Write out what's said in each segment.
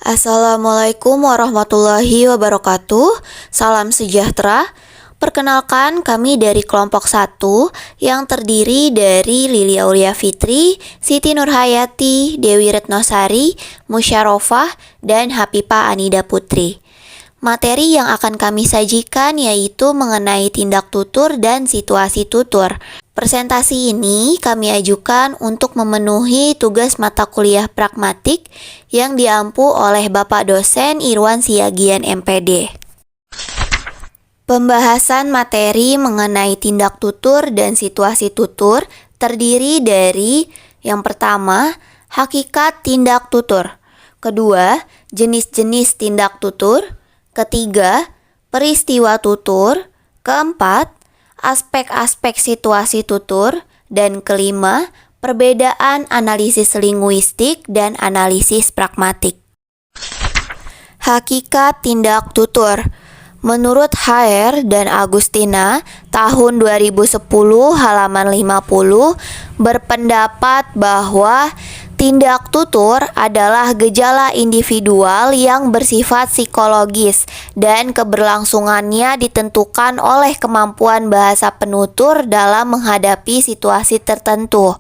Assalamualaikum warahmatullahi wabarakatuh. Salam sejahtera. Perkenalkan, kami dari kelompok 1 yang terdiri dari Lili Aulia Fitri, Siti Nurhayati, Dewi Retnosari, Musyarofah, dan Hapipah Anida Putri. Materi yang akan kami sajikan yaitu mengenai tindak tutur dan situasi tutur. Presentasi ini kami ajukan untuk memenuhi tugas mata kuliah pragmatik yang diampu oleh Bapak Dosen Irwan Siagian MPD. Pembahasan materi mengenai tindak tutur dan situasi tutur terdiri dari yang pertama, hakikat tindak tutur. Kedua, jenis-jenis tindak tutur. Ketiga, peristiwa tutur. Keempat, aspek-aspek situasi tutur. Dan kelima, perbedaan analisis linguistik dan analisis pragmatik. Hakikat tindak tutur. Menurut HR dan Agustina, tahun 2010 halaman 50 berpendapat bahwa tindak tutur adalah gejala individual yang bersifat psikologis dan keberlangsungannya ditentukan oleh kemampuan bahasa penutur dalam menghadapi situasi tertentu.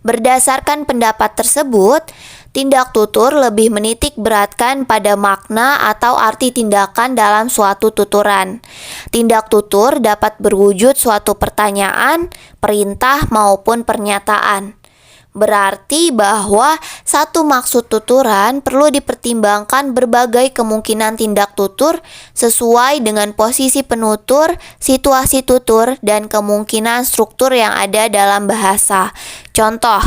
Berdasarkan pendapat tersebut, tindak tutur lebih menitik beratkan pada makna atau arti tindakan dalam suatu tuturan. Tindak tutur dapat berwujud suatu pertanyaan, perintah maupun pernyataan. Berarti bahwa satu maksud tuturan perlu dipertimbangkan berbagai kemungkinan tindak tutur sesuai dengan posisi penutur, situasi tutur, dan kemungkinan struktur yang ada dalam bahasa. Contoh,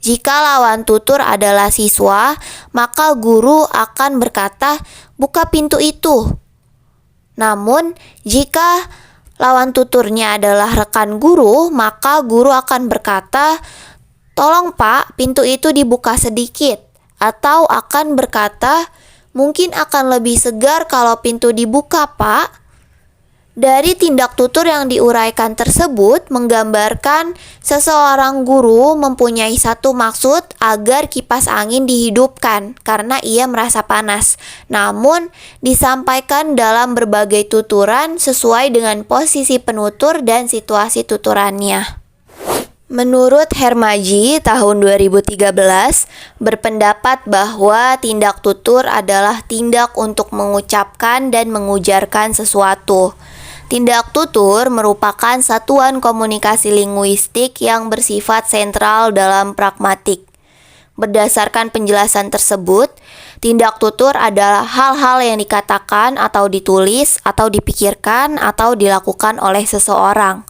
jika lawan tutur adalah siswa, maka guru akan berkata, "Buka pintu itu." Namun, jika lawan tuturnya adalah rekan guru, maka guru akan berkata, "Tolong Pak, pintu itu dibuka sedikit." Atau akan berkata, "Mungkin akan lebih segar kalau pintu dibuka, Pak." Dari tindak tutur yang diuraikan tersebut menggambarkan seseorang guru mempunyai satu maksud agar kipas angin dihidupkan karena ia merasa panas. Namun, disampaikan dalam berbagai tuturan sesuai dengan posisi penutur dan situasi tuturannya. Menurut Hermaji tahun 2013 berpendapat bahwa tindak tutur adalah tindak untuk mengucapkan dan mengujarkan sesuatu. Tindak tutur merupakan satuan komunikasi linguistik yang bersifat sentral dalam pragmatik. Berdasarkan penjelasan tersebut, tindak tutur adalah hal-hal yang dikatakan atau ditulis atau dipikirkan atau dilakukan oleh seseorang.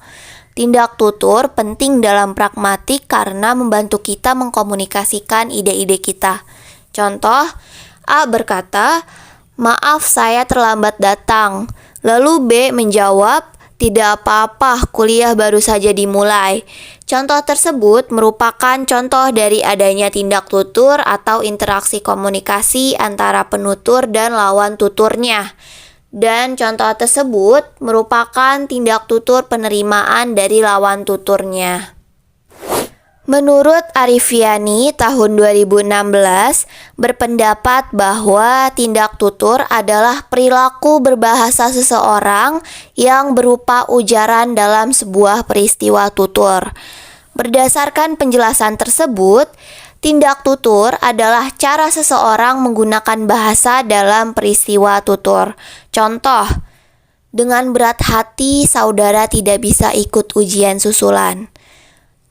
Tindak tutur penting dalam pragmatik karena membantu kita mengkomunikasikan ide-ide kita. Contoh, A berkata, "Maaf saya terlambat datang." Lalu B menjawab, "Tidak apa-apa, kuliah baru saja dimulai." Contoh tersebut merupakan contoh dari adanya tindak tutur atau interaksi komunikasi antara penutur dan lawan tuturnya. Dan contoh tersebut merupakan tindak tutur penerimaan dari lawan tuturnya. Menurut Arifiani tahun 2016 berpendapat bahwa tindak tutur adalah perilaku berbahasa seseorang yang berupa ujaran dalam sebuah peristiwa tutur. Berdasarkan penjelasan tersebut, tindak tutur adalah cara seseorang menggunakan bahasa dalam peristiwa tutur. Contoh, dengan berat hati saudara tidak bisa ikut ujian susulan.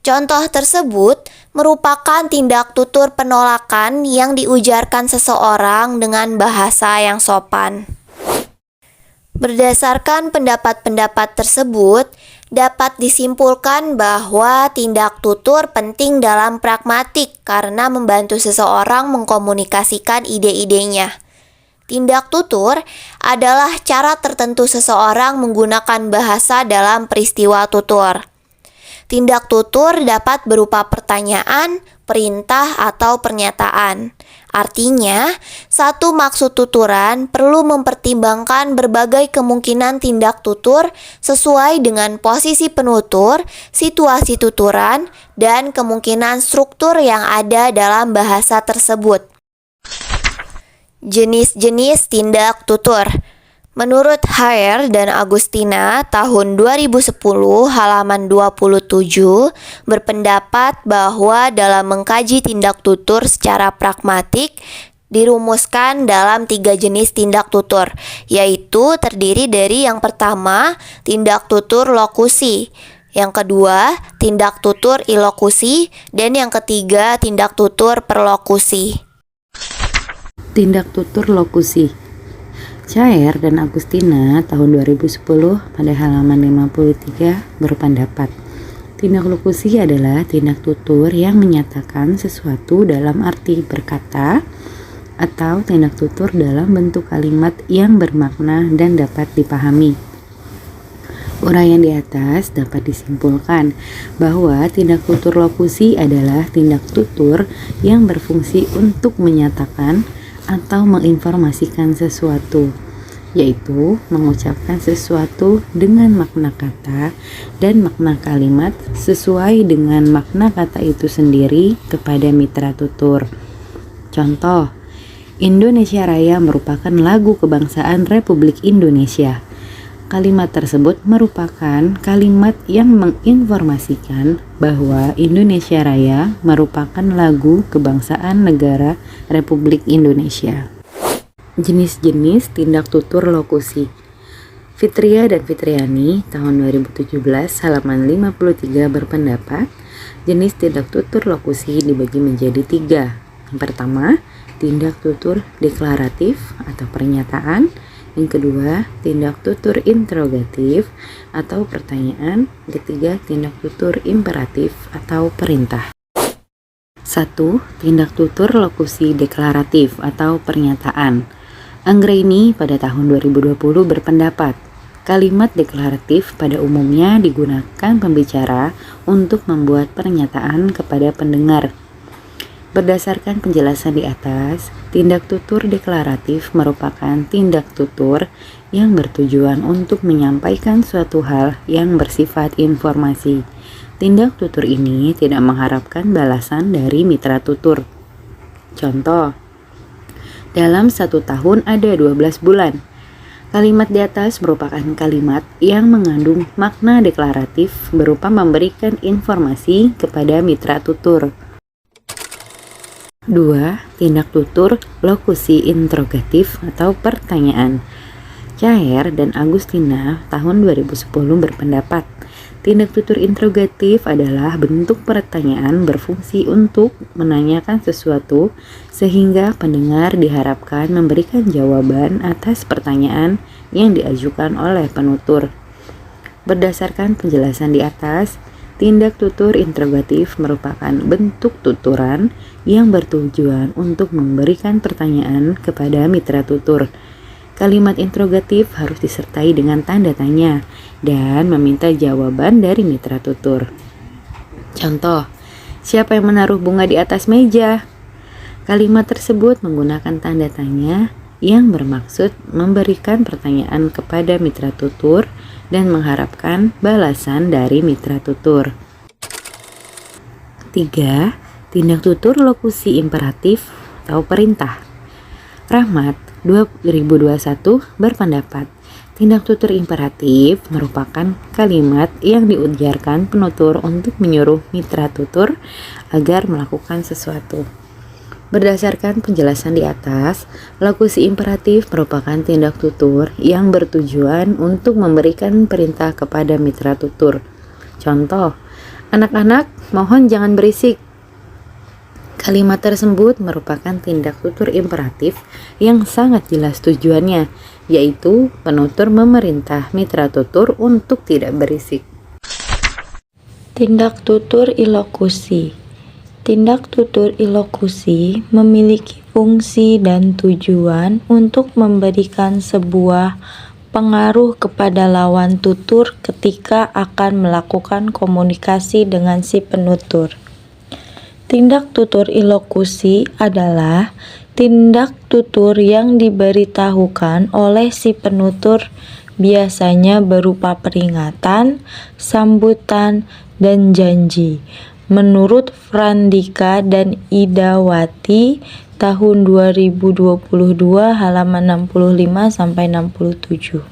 Contoh tersebut merupakan tindak tutur penolakan yang diujarkan seseorang dengan bahasa yang sopan. Berdasarkan pendapat-pendapat tersebut, dapat disimpulkan bahwa tindak tutur penting dalam pragmatik karena membantu seseorang mengkomunikasikan ide-idenya. Tindak tutur adalah cara tertentu seseorang menggunakan bahasa dalam peristiwa tutur. Tindak tutur dapat berupa pertanyaan, perintah, atau pernyataan. Artinya, satu maksud tuturan perlu mempertimbangkan berbagai kemungkinan tindak tutur sesuai dengan posisi penutur, situasi tuturan, dan kemungkinan struktur yang ada dalam bahasa tersebut. Jenis-jenis tindak tutur. Menurut HR dan Agustina tahun 2010 halaman 27 berpendapat bahwa dalam mengkaji tindak tutur secara pragmatik dirumuskan dalam 3 jenis tindak tutur, yaitu terdiri dari yang pertama, tindak tutur lokusi, yang kedua, tindak tutur ilokusi, dan yang ketiga, tindak tutur perlokusi. Tindak tutur lokusi. Cair dan Agustina tahun 2010 pada halaman 53 berpendapat, tindak lokusi adalah tindak tutur yang menyatakan sesuatu dalam arti berkata atau tindak tutur dalam bentuk kalimat yang bermakna dan dapat dipahami. Uraian di atas dapat disimpulkan bahwa tindak tutur lokusi adalah tindak tutur yang berfungsi untuk menyatakan atau menginformasikan sesuatu, yaitu mengucapkan sesuatu dengan makna kata dan makna kalimat sesuai dengan makna kata itu sendiri kepada mitra tutur. Contoh, Indonesia Raya merupakan lagu kebangsaan Republik Indonesia. Kalimat tersebut merupakan kalimat yang menginformasikan bahwa Indonesia Raya merupakan lagu kebangsaan negara Republik Indonesia. Jenis-jenis tindak tutur lokusi. Fitria dan Fitriani tahun 2017 halaman 53 berpendapat, jenis tindak tutur lokusi dibagi menjadi 3. Yang pertama, tindak tutur deklaratif atau pernyataan. Yang kedua, tindak tutur interrogatif atau pertanyaan. Ketiga, tindak tutur imperatif atau perintah. 1. Tindak tutur lokusi deklaratif atau pernyataan. Anggraini pada tahun 2020 berpendapat, kalimat deklaratif pada umumnya digunakan pembicara untuk membuat pernyataan kepada pendengar. Berdasarkan penjelasan di atas, tindak tutur deklaratif merupakan tindak tutur yang bertujuan untuk menyampaikan suatu hal yang bersifat informasi. Tindak tutur ini tidak mengharapkan balasan dari mitra tutur. Contoh, dalam 1 tahun ada 12 bulan. Kalimat di atas merupakan kalimat yang mengandung makna deklaratif berupa memberikan informasi kepada mitra tutur. 2. Tindak tutur lokusi interrogatif atau pertanyaan. Cair dan Agustina tahun 2010 berpendapat, tindak tutur interrogatif adalah bentuk pertanyaan berfungsi untuk menanyakan sesuatu sehingga pendengar diharapkan memberikan jawaban atas pertanyaan yang diajukan oleh penutur. Berdasarkan penjelasan di atas, tindak tutur interrogatif merupakan bentuk tuturan yang bertujuan untuk memberikan pertanyaan kepada mitra tutur. Kalimat interrogatif harus disertai dengan tanda tanya dan meminta jawaban dari mitra tutur. Contoh, siapa yang menaruh bunga di atas meja? Kalimat tersebut menggunakan tanda tanya yang bermaksud memberikan pertanyaan kepada mitra tutur dan mengharapkan balasan dari mitra tutur. 3. Tindak tutur lokusi imperatif atau perintah. Rahmat 2021 berpendapat, tindak tutur imperatif merupakan kalimat yang diujarkan penutur untuk menyuruh mitra tutur agar melakukan sesuatu. Berdasarkan penjelasan di atas, lokusi imperatif merupakan tindak tutur yang bertujuan untuk memberikan perintah kepada mitra tutur. Contoh, anak-anak mohon jangan berisik. Kalimat tersebut merupakan tindak tutur imperatif yang sangat jelas tujuannya, yaitu penutur memerintah mitra tutur untuk tidak berisik. Tindak tutur ilokusi. Tindak tutur ilokusi memiliki fungsi dan tujuan untuk memberikan sebuah pengaruh kepada lawan tutur ketika akan melakukan komunikasi dengan si penutur. Tindak tutur ilokusi adalah tindak tutur yang diberitahukan oleh si penutur, biasanya berupa peringatan, sambutan, dan janji. Menurut Frandika dan Idawati, tahun 2022 halaman 65-67.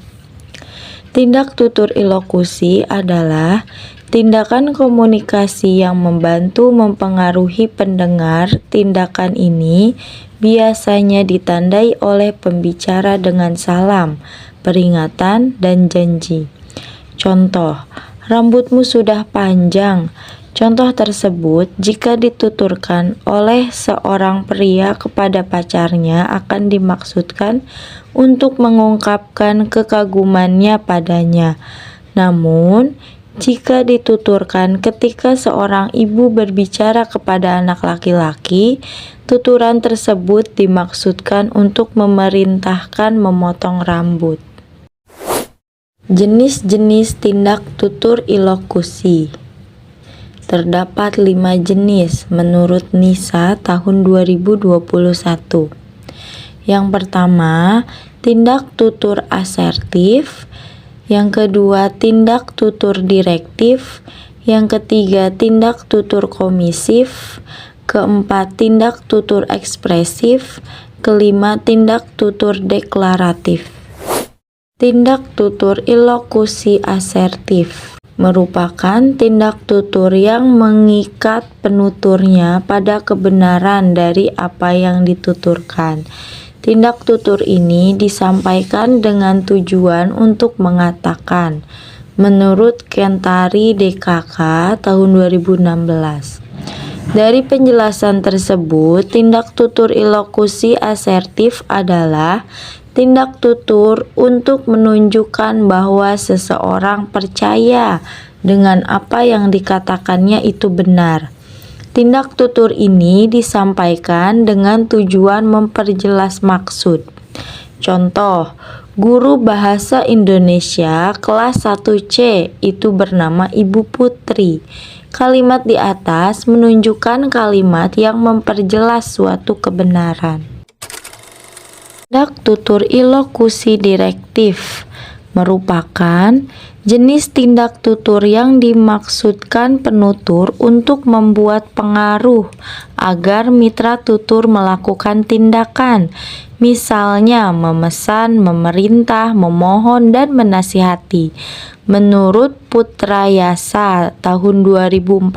Tindak tutur ilokusi adalah tindakan komunikasi yang membantu mempengaruhi pendengar. Tindakan ini biasanya ditandai oleh pembicara dengan salam, peringatan, dan janji. Contoh, rambutmu sudah panjang. Contoh tersebut jika dituturkan oleh seorang pria kepada pacarnya akan dimaksudkan untuk mengungkapkan kekagumannya padanya. Namun, jika dituturkan ketika seorang ibu berbicara kepada anak laki-laki, tuturan tersebut dimaksudkan untuk memerintahkan memotong rambut. Jenis-jenis tindak tutur ilokusi. Terdapat 5 jenis menurut NISA tahun 2021. Yang pertama, tindak tutur asertif. Yang kedua, tindak tutur direktif. Yang ketiga, tindak tutur komisif. Keempat, tindak tutur ekspresif. Kelima, tindak tutur deklaratif. Tindak tutur ilokusi asertif merupakan tindak tutur yang mengikat penuturnya pada kebenaran dari apa yang dituturkan. Tindak tutur ini disampaikan dengan tujuan untuk mengatakan, menurut Kentari DKK tahun 2016. Dari penjelasan tersebut, tindak tutur ilokusi asertif adalah tindak tutur untuk menunjukkan bahwa seseorang percaya dengan apa yang dikatakannya itu benar. Tindak tutur ini disampaikan dengan tujuan memperjelas maksud. Contoh, guru bahasa Indonesia kelas 1C itu bernama Ibu Putri. Kalimat di atas menunjukkan kalimat yang memperjelas suatu kebenaran. Tindak tutur ilokusi direktif merupakan jenis tindak tutur yang dimaksudkan penutur untuk membuat pengaruh agar mitra tutur melakukan tindakan, misalnya memesan, memerintah, memohon, dan menasihati. Menurut Putrayasa tahun 2014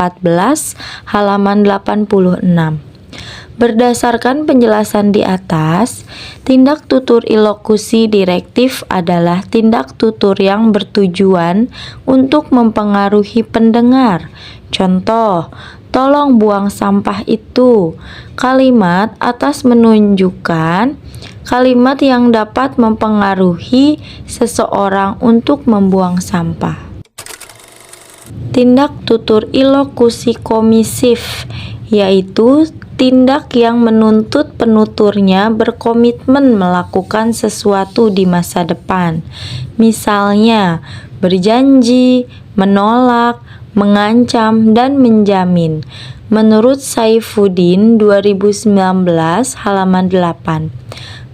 halaman 86. Berdasarkan penjelasan di atas, tindak tutur ilokusi direktif adalah tindak tutur yang bertujuan untuk mempengaruhi pendengar. Contoh, tolong buang sampah itu. Kalimat atas menunjukkan kalimat yang dapat mempengaruhi seseorang untuk membuang sampah. Tindak tutur ilokusi komisif, yaitu tindak yang menuntut penuturnya berkomitmen melakukan sesuatu di masa depan. Misalnya, berjanji, menolak, mengancam, dan menjamin. Menurut Saifuddin 2019 halaman 8.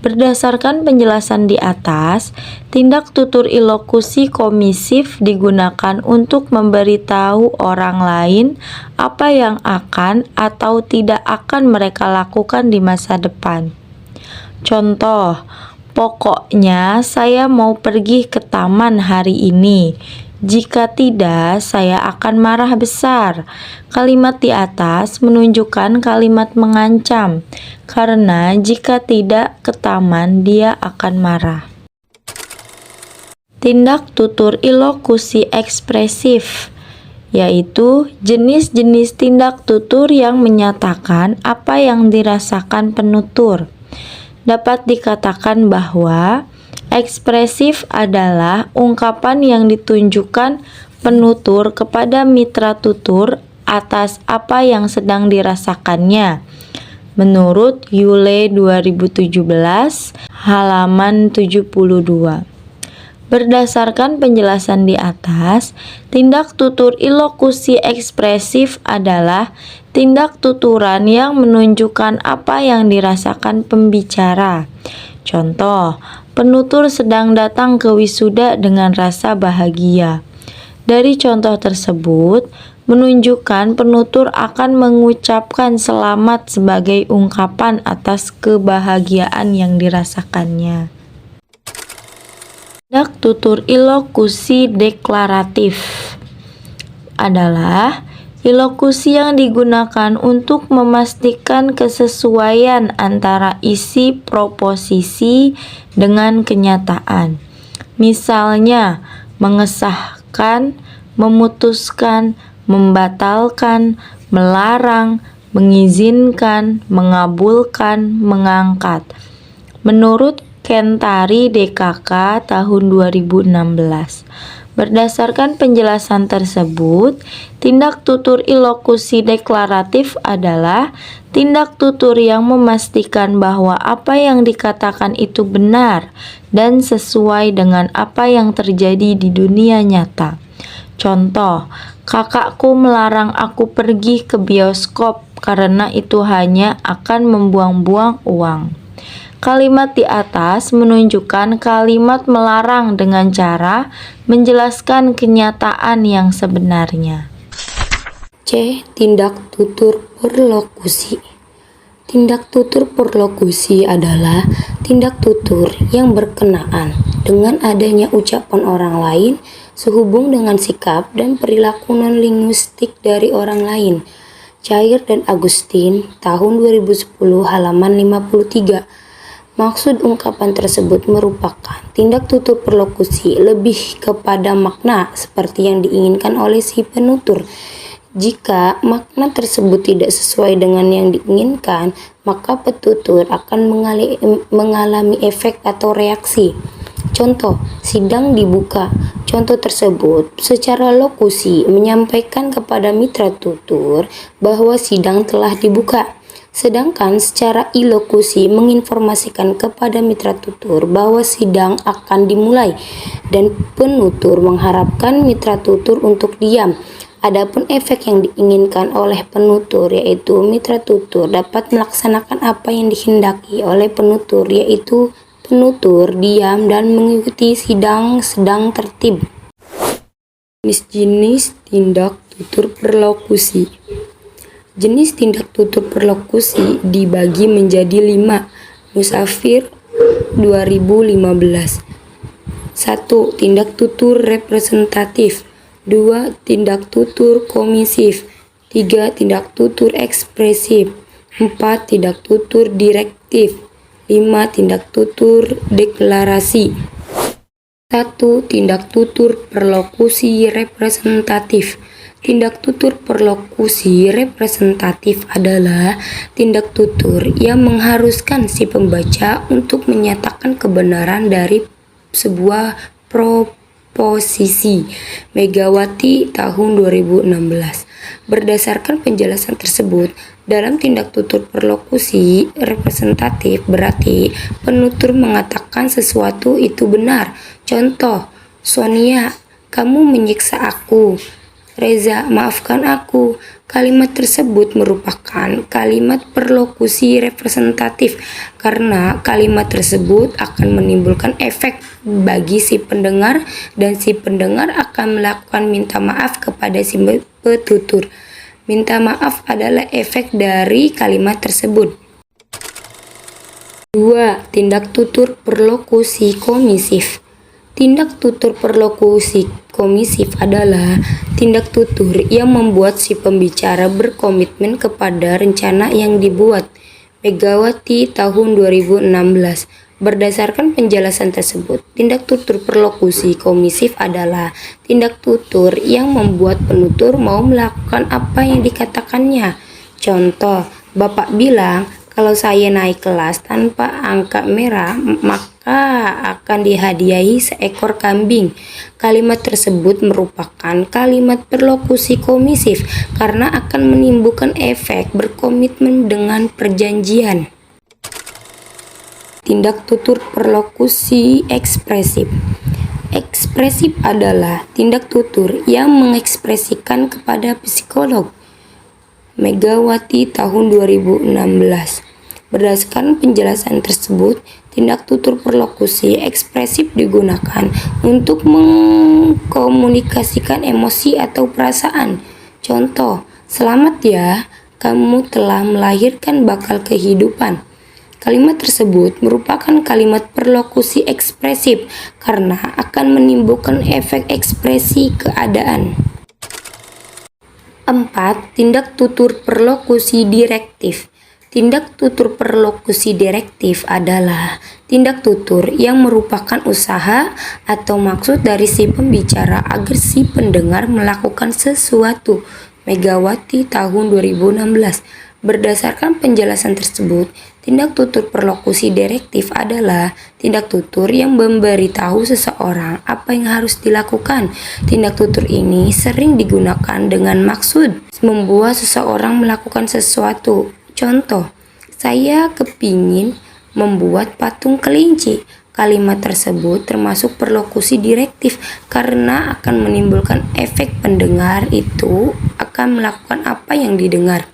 Berdasarkan penjelasan di atas, tindak tutur ilokusi komisif digunakan untuk memberitahu orang lain apa yang akan atau tidak akan mereka lakukan di masa depan. Contoh, pokoknya saya mau pergi ke taman hari ini. Jika tidak, saya akan marah besar. Kalimat di atas menunjukkan kalimat mengancam, karena jika tidak ke taman, dia akan marah. Tindak tutur ilokusi ekspresif, yaitu jenis-jenis tindak tutur yang menyatakan apa yang dirasakan penutur. Dapat dikatakan bahwa ekspresif adalah ungkapan yang ditunjukkan penutur kepada mitra tutur atas apa yang sedang dirasakannya. Menurut Yule 2017 halaman 72. Berdasarkan penjelasan di atas, tindak tutur ilokusi ekspresif adalah tindak tuturan yang menunjukkan apa yang dirasakan pembicara. Contoh, penutur sedang datang ke wisuda dengan rasa bahagia. Dari contoh tersebut, menunjukkan penutur akan mengucapkan selamat sebagai ungkapan atas kebahagiaan yang dirasakannya. Tindak tutur ilokusi deklaratif adalah ilokusi yang digunakan untuk memastikan kesesuaian antara isi proposisi dengan kenyataan. Misalnya, mengesahkan, memutuskan, membatalkan, melarang, mengizinkan, mengabulkan, mengangkat. Menurut Kentari DKK tahun 2016. Berdasarkan penjelasan tersebut, tindak tutur ilokusi deklaratif adalah tindak tutur yang memastikan bahwa apa yang dikatakan itu benar dan sesuai dengan apa yang terjadi di dunia nyata. Contoh, kakakku melarang aku pergi ke bioskop karena itu hanya akan membuang-buang uang. Kalimat di atas menunjukkan kalimat melarang dengan cara menjelaskan kenyataan yang sebenarnya. C. Tindak tutur perlokusi. Tindak tutur perlokusi adalah tindak tutur yang berkenaan dengan adanya ucapan orang lain sehubung dengan sikap dan perilaku non-linguistik dari orang lain. Cair dan Agustin, tahun 2010, halaman 53. Maksud ungkapan tersebut merupakan tindak tutur perlokusi lebih kepada makna seperti yang diinginkan oleh si penutur. Jika makna tersebut tidak sesuai dengan yang diinginkan, maka petutur akan mengalami efek atau reaksi. Contoh, sidang dibuka. Contoh tersebut secara lokusi menyampaikan kepada mitra tutur bahwa sidang telah dibuka. Sedangkan secara ilokusi menginformasikan kepada mitra tutur bahwa sidang akan dimulai dan penutur mengharapkan mitra tutur untuk diam. Adapun efek yang diinginkan oleh penutur yaitu mitra tutur dapat melaksanakan apa yang dikehendaki oleh penutur yaitu penutur diam dan mengikuti sidang sedang tertib. Jenis tindak tutur perlokusi. Jenis tindak tutur perlokusi dibagi menjadi 5. Musafir 2015. 1. Tindak tutur representatif. 2. Tindak tutur komisif. 3. Tindak tutur ekspresif. 4. Tindak tutur direktif. 5. Tindak tutur deklarasi. 1. Tindak tutur perlokusi representatif. Tindak tutur perlokusi representatif adalah tindak tutur yang mengharuskan si pembaca untuk menyatakan kebenaran dari sebuah proposisi. Megawati tahun 2016. Berdasarkan penjelasan tersebut, dalam tindak tutur perlokusi representatif berarti penutur mengatakan sesuatu itu benar. Contoh, Sonia, kamu menyiksa aku. Reza, maafkan aku. Kalimat tersebut merupakan kalimat perlokusi representatif karena kalimat tersebut akan menimbulkan efek bagi si pendengar dan si pendengar akan melakukan minta maaf kepada si petutur. Minta maaf adalah efek dari kalimat tersebut. 2. Tindak tutur perlokusi komisif. Tindak tutur perlokusi komisif adalah tindak tutur yang membuat si pembicara berkomitmen kepada rencana yang dibuat. Megawati tahun 2016. Berdasarkan penjelasan tersebut, tindak tutur perlokusi komisif adalah tindak tutur yang membuat penutur mau melakukan apa yang dikatakannya. Contoh, Bapak bilang, kalau saya naik kelas tanpa angka merah, maka akan dihadiahi seekor kambing. Kalimat tersebut merupakan kalimat perlokusi komisif karena akan menimbulkan efek berkomitmen dengan perjanjian. Tindak tutur perlokusi ekspresif. Ekspresif adalah tindak tutur yang mengekspresikan kepada psikolog. Megawati tahun 2016. Berdasarkan penjelasan tersebut, tindak tutur perlokusi ekspresif digunakan untuk mengkomunikasikan emosi atau perasaan. Contoh, selamat ya, kamu telah melahirkan bakal kehidupan. Kalimat tersebut merupakan kalimat perlokusi ekspresif karena akan menimbulkan efek ekspresi keadaan. 4. Tindak tutur perlokusi direktif. Tindak tutur perlokusi direktif adalah tindak tutur yang merupakan usaha atau maksud dari si pembicara agar si pendengar melakukan sesuatu. Megawati tahun 2016. Berdasarkan penjelasan tersebut, tindak tutur perlokusi direktif adalah tindak tutur yang memberitahu seseorang apa yang harus dilakukan. Tindak tutur ini sering digunakan dengan maksud membuat seseorang melakukan sesuatu. Contoh, saya kepingin membuat patung kelinci. Kalimat tersebut termasuk perlokusi direktif karena akan menimbulkan efek pendengar itu akan melakukan apa yang didengar.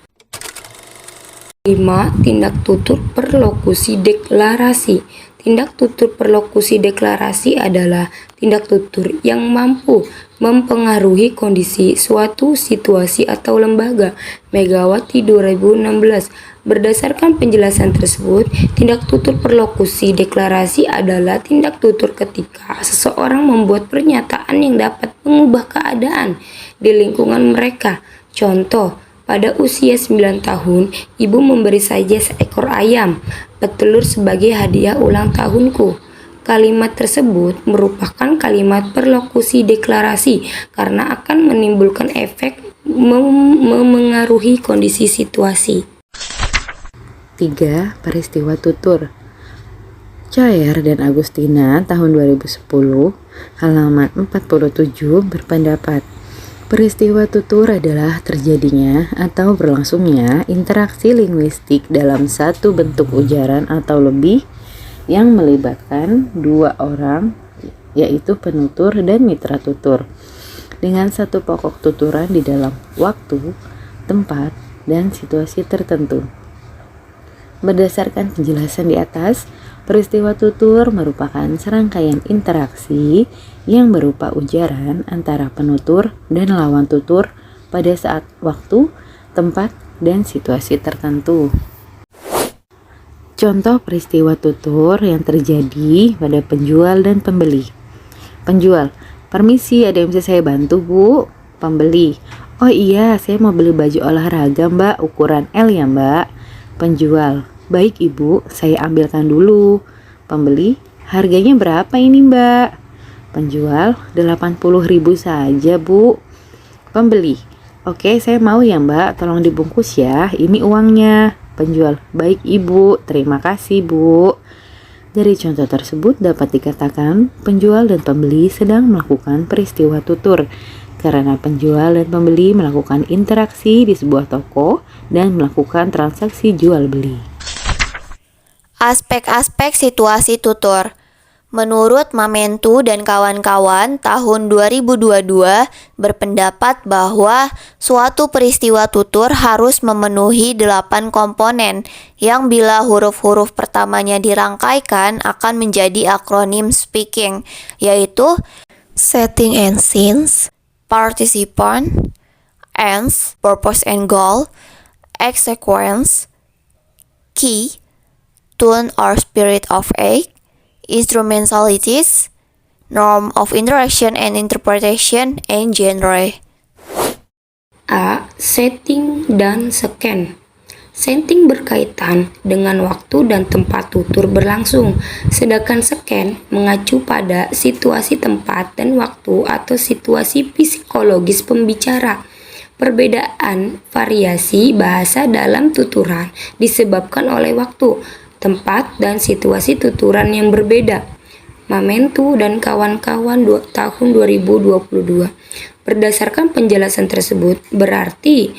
5. Tindak tutur perlokusi deklarasi. Tindak tutur perlokusi deklarasi adalah tindak tutur yang mampu mempengaruhi kondisi suatu situasi atau lembaga. Megawati 2016. Berdasarkan penjelasan tersebut, tindak tutur perlokusi deklarasi adalah tindak tutur ketika seseorang membuat pernyataan yang dapat mengubah keadaan di lingkungan mereka. Contoh, pada usia 9 tahun, ibu memberi saja seekor ayam petelur sebagai hadiah ulang tahunku. Kalimat tersebut merupakan kalimat perlokusi deklarasi karena akan menimbulkan efek memengaruhi kondisi situasi. 3. Peristiwa tutur. Cair dan Agustina tahun 2010 halaman 47 berpendapat peristiwa tutur adalah terjadinya atau berlangsungnya interaksi linguistik dalam satu bentuk ujaran atau lebih yang melibatkan dua orang, yaitu penutur dan mitra tutur, dengan satu pokok tuturan di dalam waktu, tempat, dan situasi tertentu. Berdasarkan penjelasan di atas, peristiwa tutur merupakan serangkaian interaksi yang berupa ujaran antara penutur dan lawan tutur pada saat waktu, tempat, dan situasi tertentu. Contoh peristiwa tutur yang terjadi pada penjual dan pembeli. Penjual, permisi, ada yang bisa saya bantu, Bu? Pembeli, oh iya, saya mau beli baju olahraga, Mbak, ukuran L ya, Mbak. Penjual, baik Ibu, saya ambilkan dulu. Pembeli, harganya berapa ini, Mbak? Penjual, 80.000 saja, Bu. Pembeli, oke, saya mau ya, Mbak, tolong dibungkus ya, ini uangnya. Penjual, baik Ibu, terima kasih, Bu. Dari contoh tersebut dapat dikatakan penjual dan pembeli sedang melakukan peristiwa tutur karena penjual dan pembeli melakukan interaksi di sebuah toko dan melakukan transaksi jual beli. Aspek-aspek situasi tutur. Menurut Mamentu dan kawan-kawan, tahun 2022 berpendapat bahwa suatu peristiwa tutur harus memenuhi 8 komponen yang bila huruf-huruf pertamanya dirangkaikan akan menjadi akronim speaking, yaitu setting and scenes, participant, ends, purpose and goal, exequence, key, tone or spirit of act, instrumentalities, norm of interaction and interpretation, and genre. A. Setting dan scan. Setting berkaitan dengan waktu dan tempat tutur berlangsung, sedangkan scan mengacu pada situasi tempat dan waktu atau situasi psikologis pembicara. Perbedaan variasi bahasa dalam tuturan disebabkan oleh waktu, tempat, dan situasi tuturan yang berbeda. Mamentu dan kawan-kawan tahun 2022. Berdasarkan penjelasan tersebut, berarti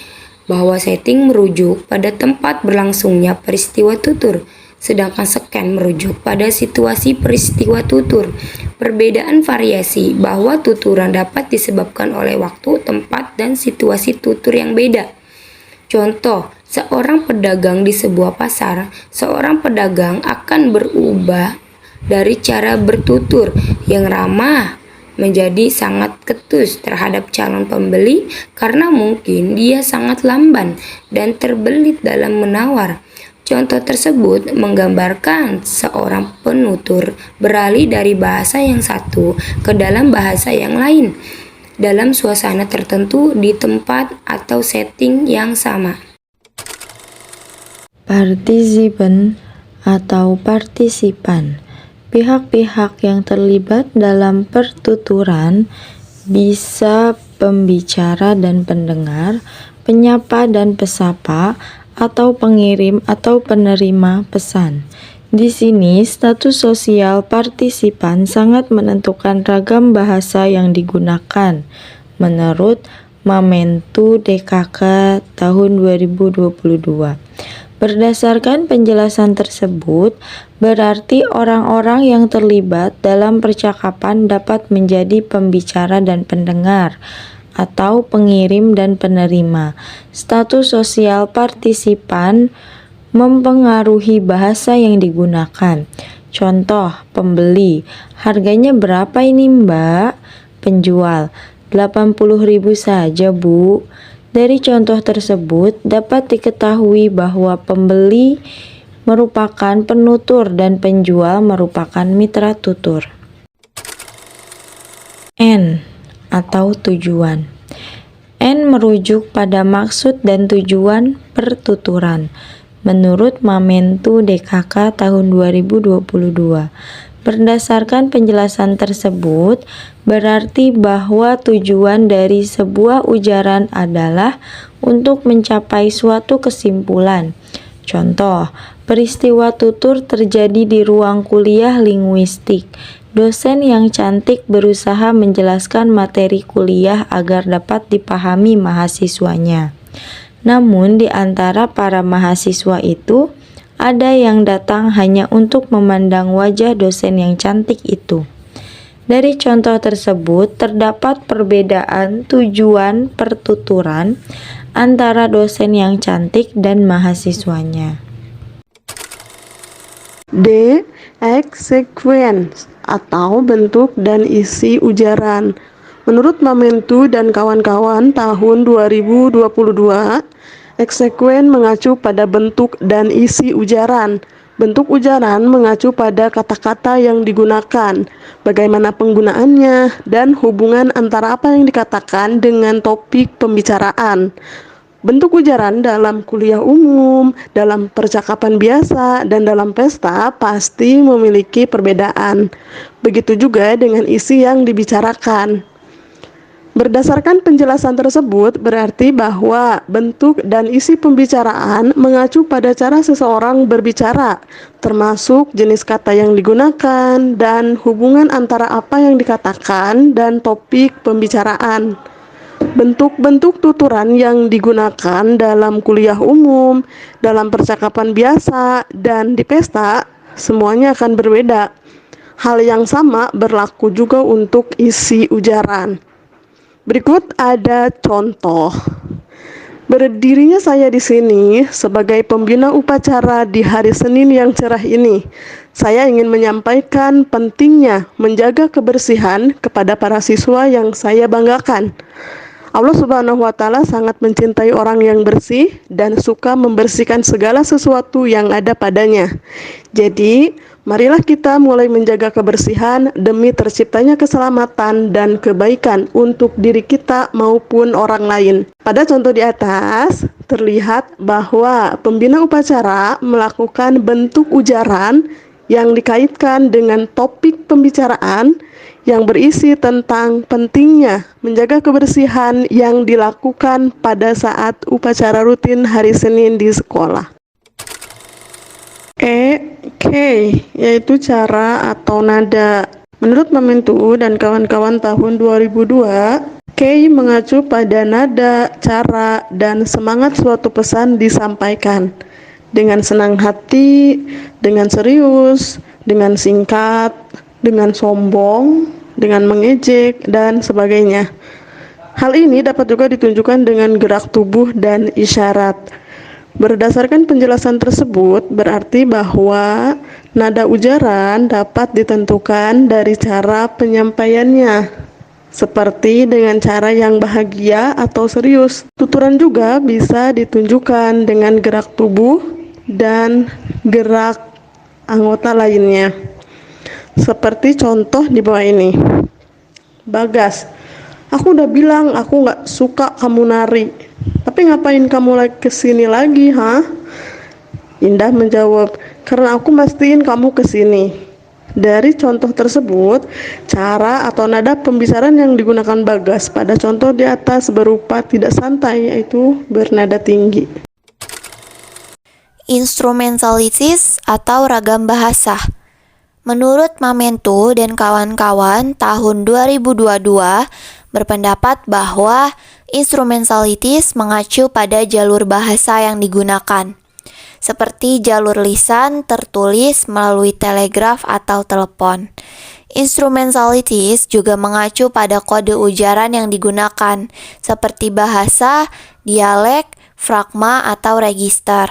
bahwa setting merujuk pada tempat berlangsungnya peristiwa tutur, sedangkan scan merujuk pada situasi peristiwa tutur. Perbedaan variasi bahwa tuturan dapat disebabkan oleh waktu, tempat, dan situasi tutur yang beda. Contoh, seorang pedagang di sebuah pasar, seorang pedagang akan berubah dari cara bertutur yang ramah menjadi sangat ketus terhadap calon pembeli karena mungkin dia sangat lamban dan terbelit dalam menawar. Contoh tersebut menggambarkan seorang penutur beralih dari bahasa yang satu ke dalam bahasa yang lain dalam suasana tertentu di tempat atau setting yang sama. Partisipan atau partisipan, pihak-pihak yang terlibat dalam pertuturan bisa pembicara dan pendengar, penyapa dan pesapa, atau pengirim atau penerima pesan. Di sini, status sosial partisipan sangat menentukan ragam bahasa yang digunakan. Menurut Mamentu DKK tahun 2022. Berdasarkan penjelasan tersebut, berarti orang-orang yang terlibat dalam percakapan dapat menjadi pembicara dan pendengar, atau pengirim dan penerima. Status sosial partisipan mempengaruhi bahasa yang digunakan. Contoh, pembeli, harganya berapa ini Mbak? Penjual, 80.000 saja Bu. Dari contoh tersebut dapat diketahui bahwa pembeli merupakan penutur dan penjual merupakan mitra tutur. N atau tujuan. N merujuk pada maksud dan tujuan pertuturan. Menurut Mamentu DKK tahun 2022. Berdasarkan penjelasan tersebut, berarti bahwa tujuan dari sebuah ujaran adalah untuk mencapai suatu kesimpulan. Contoh, peristiwa tutur terjadi di ruang kuliah linguistik. Dosen yang cantik berusaha menjelaskan materi kuliah agar dapat dipahami mahasiswanya. Namun di antara para mahasiswa itu, ada yang datang hanya untuk memandang wajah dosen yang cantik itu. Dari contoh tersebut terdapat perbedaan tujuan pertuturan antara dosen yang cantik dan mahasiswanya. D. Exequence atau bentuk dan isi ujaran. Menurut Mamentu dan kawan-kawan tahun 2022, exequence mengacu pada bentuk dan isi ujaran. Bentuk ujaran mengacu pada kata-kata yang digunakan, bagaimana penggunaannya, dan hubungan antara apa yang dikatakan dengan topik pembicaraan. Bentuk ujaran dalam kuliah umum, dalam percakapan biasa, dan dalam pesta pasti memiliki perbedaan. Begitu juga dengan isi yang dibicarakan. Berdasarkan penjelasan tersebut, berarti bahwa bentuk dan isi pembicaraan mengacu pada cara seseorang berbicara, termasuk jenis kata yang digunakan dan hubungan antara apa yang dikatakan dan topik pembicaraan. Bentuk-bentuk tuturan yang digunakan dalam kuliah umum, dalam percakapan biasa, dan di pesta, semuanya akan berbeda. Hal yang sama berlaku juga untuk isi ujaran. Berikut ada contoh. Berdirinya saya di sini sebagai pembina upacara di hari Senin yang cerah ini. Saya ingin menyampaikan pentingnya menjaga kebersihan kepada para siswa yang saya banggakan. Allah Subhanahu wa Ta'ala sangat mencintai orang yang bersih dan suka membersihkan segala sesuatu yang ada padanya. Jadi, marilah kita mulai menjaga kebersihan demi terciptanya keselamatan dan kebaikan untuk diri kita maupun orang lain. Pada contoh di atas, terlihat bahwa pembina upacara melakukan bentuk ujaran yang dikaitkan dengan topik pembicaraan yang berisi tentang pentingnya menjaga kebersihan yang dilakukan pada saat upacara rutin hari Senin di sekolah. K, yaitu cara atau nada. Menurut Mamentu dan kawan-kawan tahun 2002, K mengacu pada nada, cara, dan semangat suatu pesan disampaikan dengan senang hati, dengan serius, dengan singkat, dengan sombong, dengan mengejek, dan sebagainya. Hal ini dapat juga ditunjukkan dengan gerak tubuh dan isyarat. Berdasarkan penjelasan tersebut, berarti bahwa nada ujaran dapat ditentukan dari cara penyampaiannya. seperti dengan cara yang bahagia atau serius. Tuturan juga bisa ditunjukkan dengan gerak tubuh dan gerak anggota lainnya. Seperti contoh di bawah ini. Bagas, aku udah bilang aku nggak suka kamu nari. Tapi ngapain kamu lagi kesini lagi, ha? Indah menjawab, karena aku mastiin kamu kesini. Dari contoh tersebut, cara atau nada pembicaraan yang digunakan Bagas pada contoh di atas berupa tidak santai, yaitu bernada tinggi. Instrumentalities atau ragam bahasa. Menurut Mamento dan kawan-kawan tahun 2022 berpendapat bahwa instrumentalities mengacu pada jalur bahasa yang digunakan, seperti jalur lisan tertulis melalui telegraf atau telepon. Instrumentalities juga mengacu pada kode ujaran yang digunakan, seperti bahasa, dialek, fragma, atau register.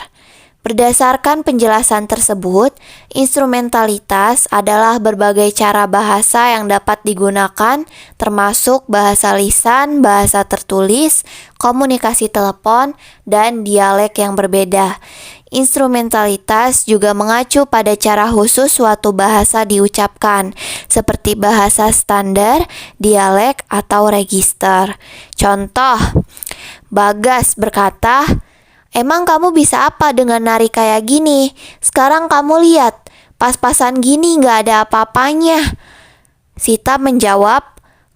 Berdasarkan penjelasan tersebut, instrumentalitas adalah berbagai cara bahasa yang dapat digunakan, termasuk bahasa lisan, bahasa tertulis, komunikasi telepon, dan dialek yang berbeda. Instrumentalitas juga mengacu pada cara khusus suatu bahasa diucapkan, seperti bahasa standar, dialek, atau register. Contoh, Bagas berkata, "Emang kamu bisa apa dengan nari kayak gini? Sekarang kamu lihat, pas-pasan gini gak ada apa-apanya." Sita menjawab,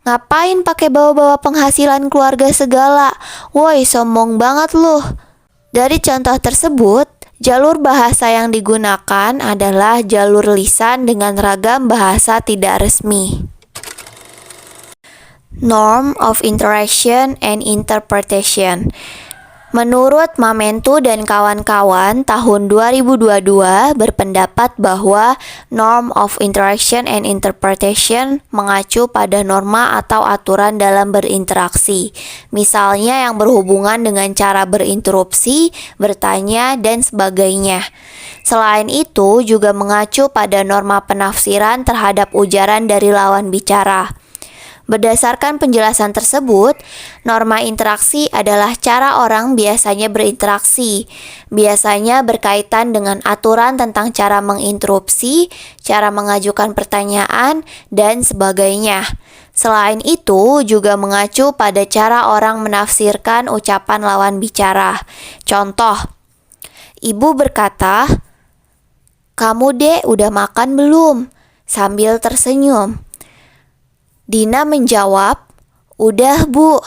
"Ngapain pakai bawa-bawa penghasilan keluarga segala? Woi, sombong banget loh." Dari contoh tersebut, jalur bahasa yang digunakan adalah jalur lisan dengan ragam bahasa tidak resmi. Norm of Interaction and Interpretation. Menurut Mamento dan kawan-kawan tahun 2022 berpendapat bahwa Norm of Interaction and Interpretation mengacu pada norma atau aturan dalam berinteraksi, misalnya yang berhubungan dengan cara berinterupsi, bertanya, dan sebagainya. Selain itu juga mengacu pada norma penafsiran terhadap ujaran dari lawan bicara. Berdasarkan penjelasan tersebut, norma interaksi adalah cara orang biasanya berinteraksi, biasanya berkaitan dengan aturan tentang cara menginterupsi, cara mengajukan pertanyaan, dan sebagainya. Selain itu, juga mengacu pada cara orang menafsirkan ucapan lawan bicara. Contoh, ibu berkata, "Kamu dek udah makan belum?" sambil tersenyum. Dina menjawab, "Udah bu."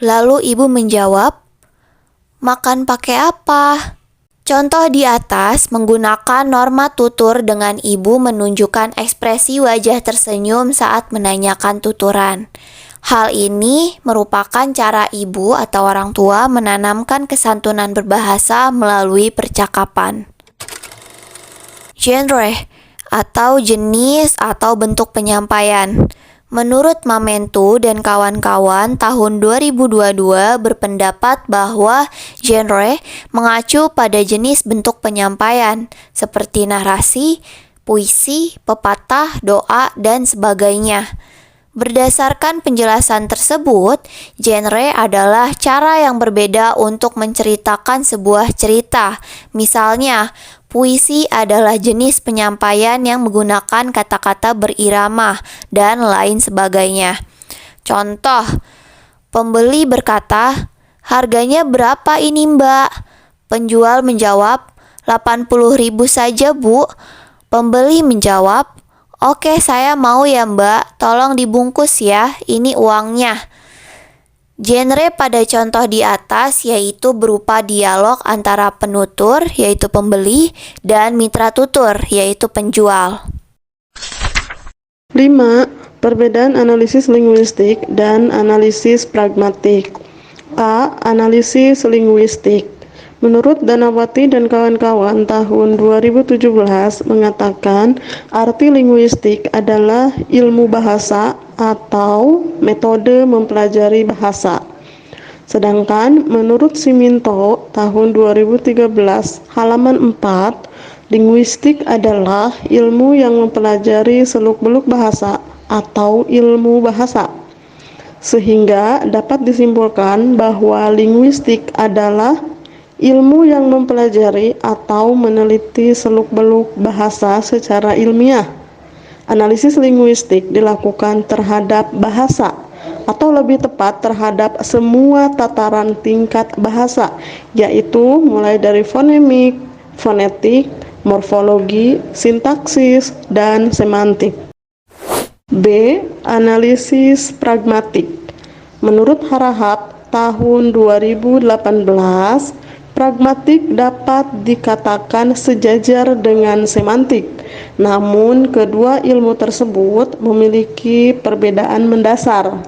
Lalu ibu menjawab, "Makan pakai apa?" Contoh di atas menggunakan norma tutur dengan ibu menunjukkan ekspresi wajah tersenyum saat menanyakan tuturan. Hal ini merupakan cara ibu atau orang tua menanamkan kesantunan berbahasa melalui percakapan. Genre atau jenis atau bentuk penyampaian. Menurut Mamento dan kawan-kawan tahun 2022 berpendapat bahwa genre mengacu pada jenis bentuk penyampaian seperti narasi, puisi, pepatah, doa, dan sebagainya. Berdasarkan penjelasan tersebut, genre adalah cara yang berbeda untuk menceritakan sebuah cerita. Misalnya, puisi adalah jenis penyampaian yang menggunakan kata-kata berirama dan lain sebagainya. Contoh, pembeli berkata, "Harganya berapa ini mbak?" Penjual menjawab, 80.000 saja bu. Pembeli menjawab, "Oke, saya mau ya mbak, tolong dibungkus ya, ini uangnya." Genre pada contoh di atas yaitu berupa dialog antara penutur, yaitu pembeli, dan mitra tutur, yaitu penjual. 5. Perbedaan analisis linguistik dan analisis pragmatik. A. Analisis linguistik. Menurut Danawati dan kawan-kawan tahun 2017 mengatakan arti linguistik adalah ilmu bahasa atau metode mempelajari bahasa. Sedangkan menurut Siminto tahun 2013 halaman 4, linguistik adalah ilmu yang mempelajari seluk-beluk bahasa atau ilmu bahasa. Sehingga dapat disimpulkan bahwa linguistik adalah ilmu yang mempelajari atau meneliti seluk-beluk bahasa secara ilmiah. Analisis linguistik dilakukan terhadap bahasa, atau lebih tepat terhadap semua tataran tingkat bahasa, yaitu mulai dari fonemik, fonetik, morfologi, sintaksis, dan semantik. B. Analisis pragmatik. Menurut Harahap tahun 2018, pragmatik dapat dikatakan sejajar dengan semantik. Namun, kedua ilmu tersebut memiliki perbedaan mendasar.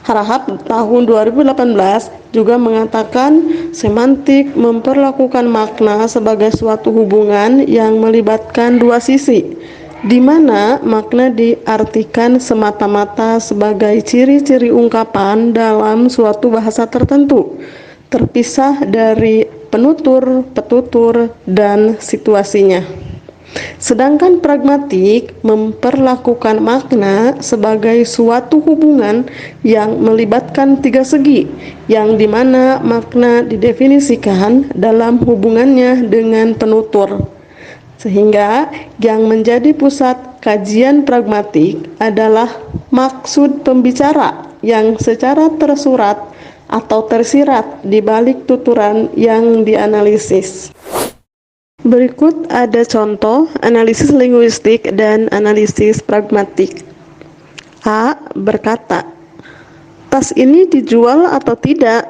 Harahap tahun 2018 juga mengatakan semantik memperlakukan makna sebagai suatu hubungan yang melibatkan dua sisi, di mana makna diartikan semata-mata sebagai ciri-ciri ungkapan dalam suatu bahasa tertentu, terpisah dari penutur, petutur, dan situasinya. Sedangkan pragmatik memperlakukan makna sebagai suatu hubungan yang melibatkan tiga segi, yang dimana makna didefinisikan dalam hubungannya dengan penutur. Sehingga yang menjadi pusat kajian pragmatik adalah maksud pembicara yang secara tersurat atau tersirat di balik tuturan yang dianalisis. Berikut ada contoh analisis linguistik dan analisis pragmatik. A. Berkata, tas ini dijual atau tidak?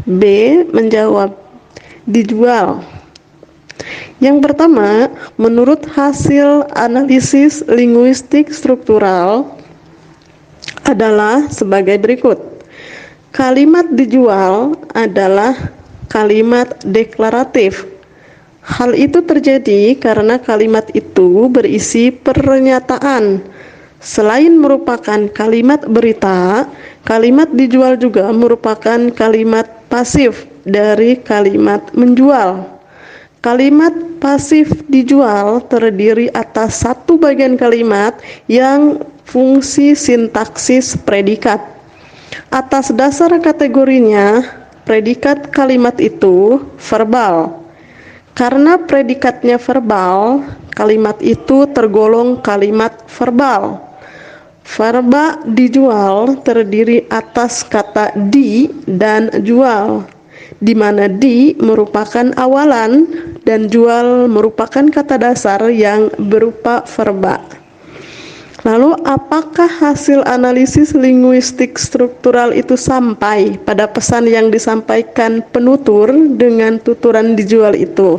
B. Menjawab, dijual. Yang pertama, menurut hasil analisis linguistik struktural adalah sebagai berikut. Kalimat dijual adalah kalimat deklaratif. Hal itu terjadi karena kalimat itu berisi pernyataan. Selain merupakan kalimat berita, kalimat dijual juga merupakan kalimat pasif dari kalimat menjual. Kalimat pasif dijual terdiri atas satu bagian kalimat yang fungsi sintaksis predikat. Atas dasar kategorinya, predikat kalimat itu verbal. Karena predikatnya verbal, kalimat itu tergolong kalimat verbal. Verba dijual terdiri atas kata di dan jual, di mana di merupakan awalan dan jual merupakan kata dasar yang berupa verba. Lalu, apakah hasil analisis linguistik struktural itu sampai pada pesan yang disampaikan penutur dengan tuturan dijual itu?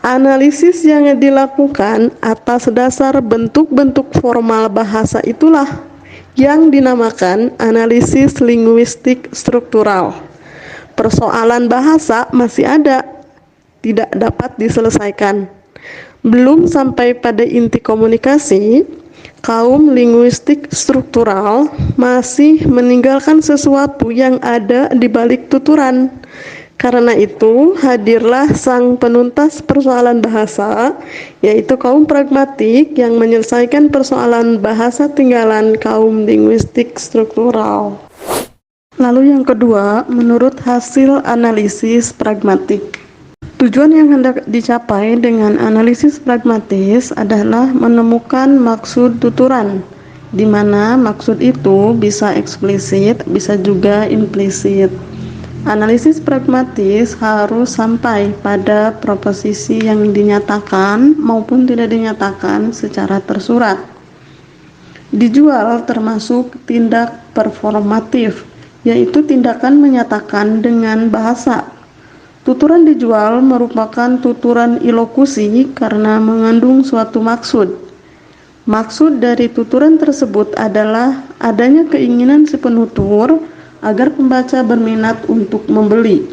Analisis yang dilakukan atas dasar bentuk-bentuk formal bahasa itulah yang dinamakan analisis linguistik struktural. Persoalan bahasa masih ada, tidak dapat diselesaikan. Belum sampai pada inti komunikasi, kaum linguistik struktural masih meninggalkan sesuatu yang ada di balik tuturan. Karena itu, hadirlah sang penuntas persoalan bahasa, yaitu kaum pragmatik yang menyelesaikan persoalan bahasa tinggalan kaum linguistik struktural. Lalu yang kedua, menurut hasil analisis pragmatik. Tujuan yang hendak dicapai dengan analisis pragmatis adalah menemukan maksud tuturan, di mana maksud itu bisa eksplisit, bisa juga implisit. Analisis pragmatis harus sampai pada proposisi yang dinyatakan maupun tidak dinyatakan secara tersurat. Dijual termasuk tindak performatif, yaitu tindakan menyatakan dengan bahasa. Tuturan dijual merupakan tuturan ilokusi karena mengandung suatu maksud. Maksud dari tuturan tersebut adalah adanya keinginan si penutur agar pembaca berminat untuk membeli.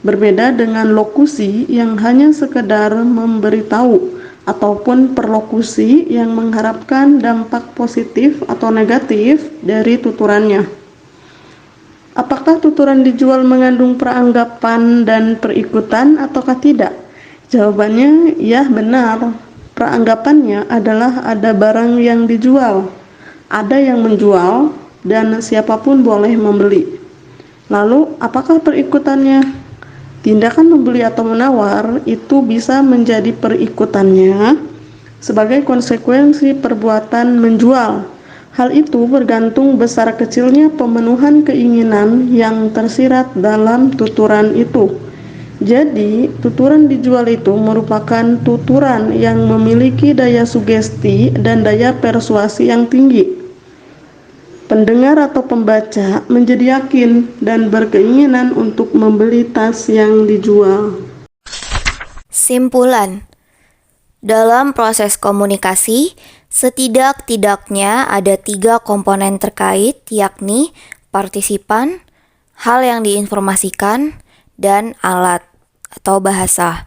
Berbeda dengan lokusi yang hanya sekedar memberitahu ataupun perlokusi yang mengharapkan dampak positif atau negatif dari tuturannya. Apakah tuturan dijual mengandung peranggapan dan perikutan ataukah tidak? Jawabannya ya, benar. Peranggapannya adalah ada barang yang dijual. ada yang menjual, dan siapapun boleh membeli. Lalu, apakah perikutannya? Tindakan membeli atau menawar itu bisa menjadi perikutannya sebagai konsekuensi perbuatan menjual. Hal itu bergantung besar kecilnya pemenuhan keinginan yang tersirat dalam tuturan itu. Jadi, tuturan dijual itu merupakan tuturan yang memiliki daya sugesti dan daya persuasi yang tinggi. Pendengar atau pembaca menjadi yakin dan berkeinginan untuk membeli tas yang dijual. Simpulan. Dalam proses komunikasi, setidak-tidaknya ada 3 komponen terkait, yakni partisipan, hal yang diinformasikan, dan alat atau bahasa.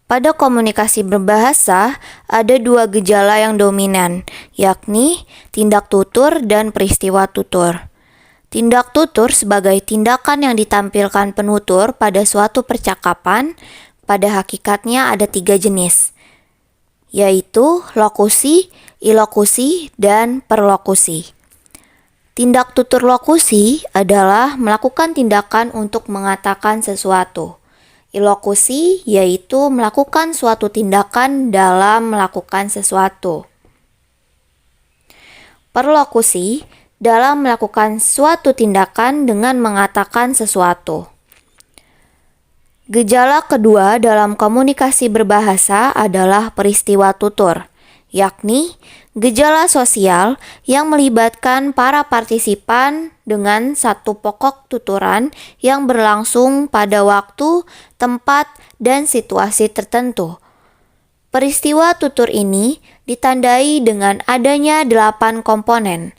Pada komunikasi berbahasa, ada 2 gejala yang dominan, yakni tindak tutur dan peristiwa tutur. Tindak tutur sebagai tindakan yang ditampilkan penutur pada suatu percakapan, pada hakikatnya ada 3 jenis, yaitu lokusi, ilokusi, dan perlokusi. Tindak tutur lokusi adalah melakukan tindakan untuk mengatakan sesuatu. Ilokusi yaitu melakukan suatu tindakan dalam melakukan sesuatu. Perlokusi dalam melakukan suatu tindakan dengan mengatakan sesuatu. Gejala kedua dalam komunikasi berbahasa adalah peristiwa tutur, yakni gejala sosial yang melibatkan para partisipan dengan satu pokok tuturan yang berlangsung pada waktu, tempat, dan situasi tertentu. Peristiwa tutur ini ditandai dengan adanya 8 komponen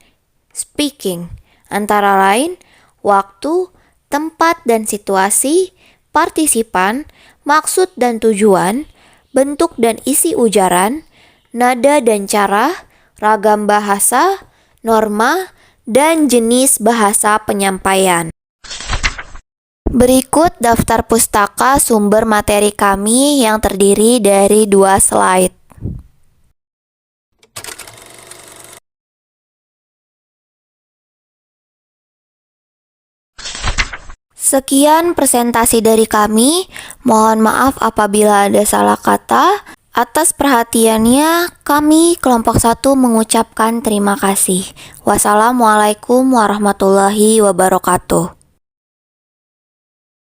speaking, antara lain waktu, tempat dan situasi, partisipan, maksud dan tujuan, bentuk dan isi ujaran, nada dan cara, ragam bahasa, norma, dan jenis bahasa penyampaian. Berikut daftar pustaka sumber materi kami yang terdiri dari 2 slide. Sekian presentasi dari kami. Mohon maaf apabila ada salah kata. Atas perhatiannya, kami kelompok 1 mengucapkan terima kasih. Wassalamualaikum warahmatullahi wabarakatuh.